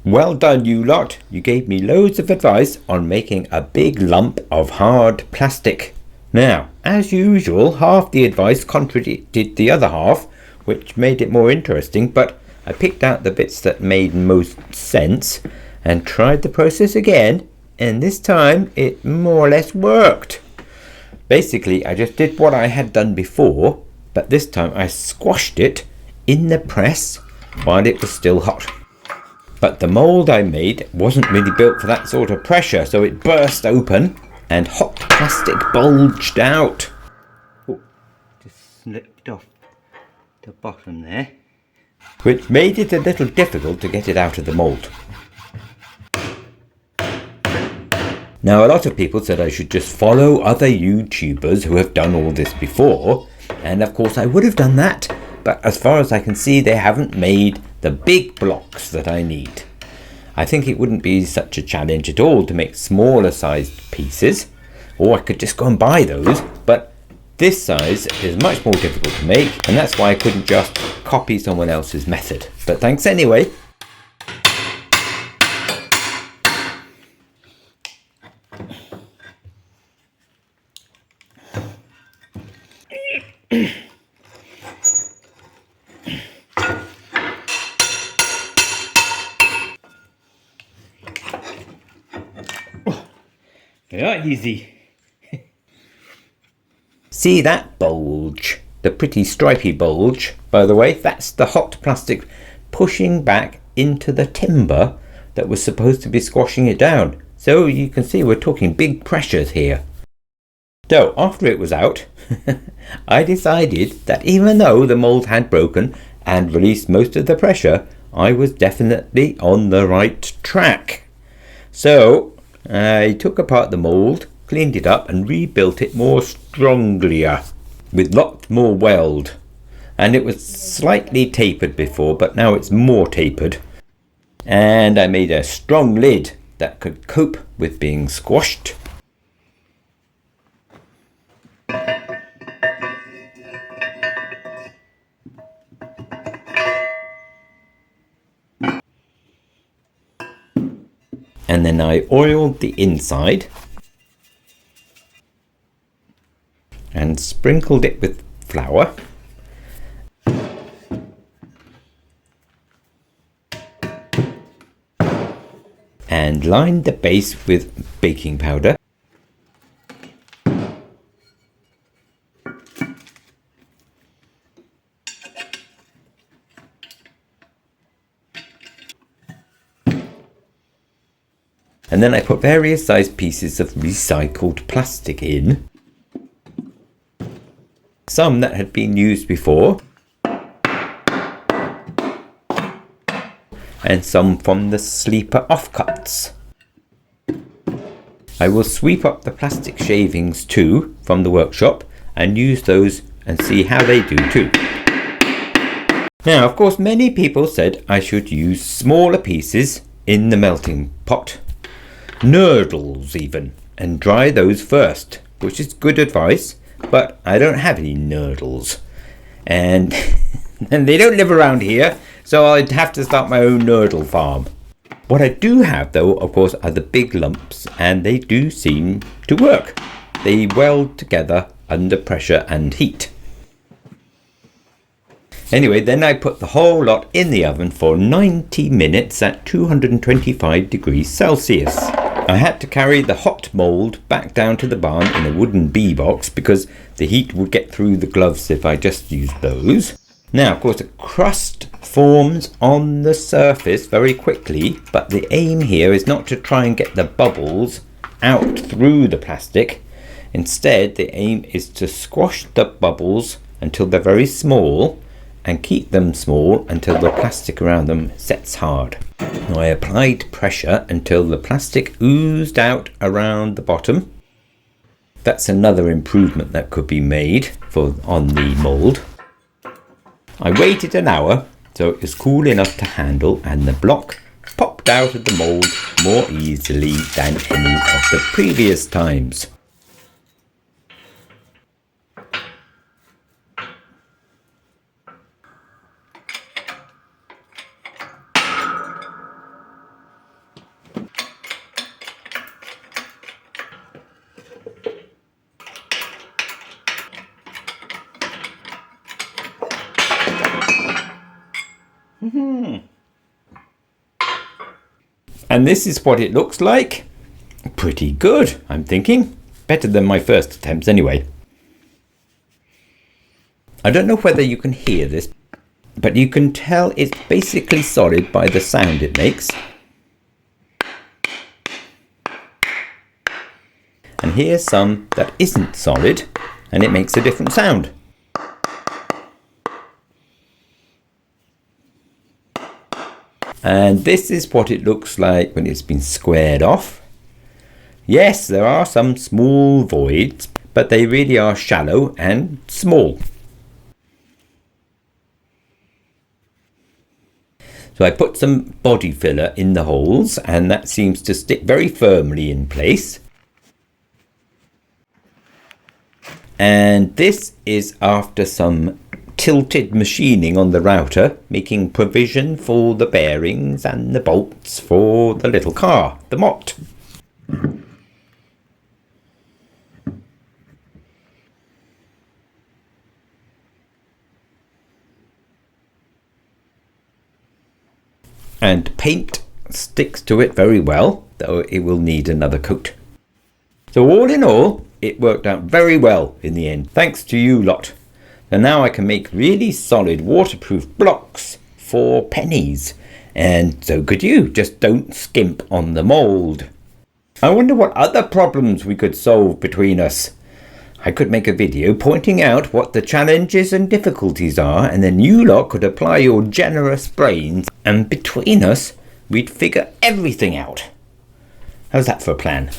Well done, you lot. You gave me loads of advice on making a big lump of hard plastic. Now, as usual, half the advice contradicted the other half, which made it more interesting, but I picked out the bits that made most sense and tried the process again, and this time it more or less worked. Basically, I just did what I had done before, but this time I squashed it in the press while it was still hot. But the mould I made wasn't really built for that sort of pressure, so it burst open and hot plastic bulged out. Oh, just slipped off the bottom there, which made it a little difficult to get it out of the mould. Now, a lot of people said I should just follow other YouTubers who have done all this before, and of course I would have done that, but as far as I can see, they haven't made the big blocks that I need. I think it wouldn't be such a challenge at all to make smaller sized pieces, or I could just go and buy those, but this size is much more difficult to make, and that's why I couldn't just copy someone else's method. But thanks anyway. Yeah, easy. See that bulge? The pretty stripy bulge, by the way, that's the hot plastic pushing back into the timber that was supposed to be squashing it down. So you can see we're talking big pressures here. So after it was out, I decided that even though the mould had broken and released most of the pressure, I was definitely on the right track. So I took apart the mould, cleaned it up and rebuilt it more strongly with lots more weld. And it was slightly tapered before, but now it's more tapered. And I made a strong lid that could cope with being squashed. And then I oiled the inside and sprinkled it with flour. And lined the base with baking powder. And then I put various sized pieces of recycled plastic in. Some that had been used before. And some from the sleeper offcuts. I will sweep up the plastic shavings too from the workshop and use those and see how they do too. Now, of course, many people said I should use smaller pieces in the melting pot. Nurdles even, and dry those first, which is good advice, but I don't have any nurdles, and they don't live around here, so I'd have to start my own nurdle farm. What I do have though, of course, are the big lumps, and they do seem to work. They weld together under pressure and heat. Anyway, then I put the whole lot in the oven for 90 minutes at 225 degrees Celsius. I had to carry the hot mould back down to the barn in a wooden bee box because the heat would get through the gloves if I just used those. Now, of course, a crust forms on the surface very quickly, but the aim here is not to try and get the bubbles out through the plastic. Instead, the aim is to squash the bubbles until they're very small and keep them small until the plastic around them sets hard. Now, I applied pressure until the plastic oozed out around the bottom. That's another improvement that could be made on the mould. I waited an hour so it was cool enough to handle, and the block popped out of the mould more easily than any of the previous times. And this is what it looks like. Pretty good, I'm thinking. Better than my first attempts anyway. I don't know whether you can hear this, but you can tell it's basically solid by the sound it makes. And here's some that isn't solid, and it makes a different sound. And this is what it looks like when it's been squared off. Yes, there are some small voids, but they really are shallow and small. So I put some body filler in the holes, and that seems to stick very firmly in place. And this is after some tilted machining on the router, making provision for the bearings and the bolts for the little car, the Mott. And paint sticks to it very well, though it will need another coat. So all in all, it worked out very well in the end, thanks to you lot. And now I can make really solid waterproof blocks for pennies. And so could you, just don't skimp on the mould. I wonder what other problems we could solve between us. I could make a video pointing out what the challenges and difficulties are, and then you lot could apply your generous brains, and between us we'd figure everything out. How's that for a plan?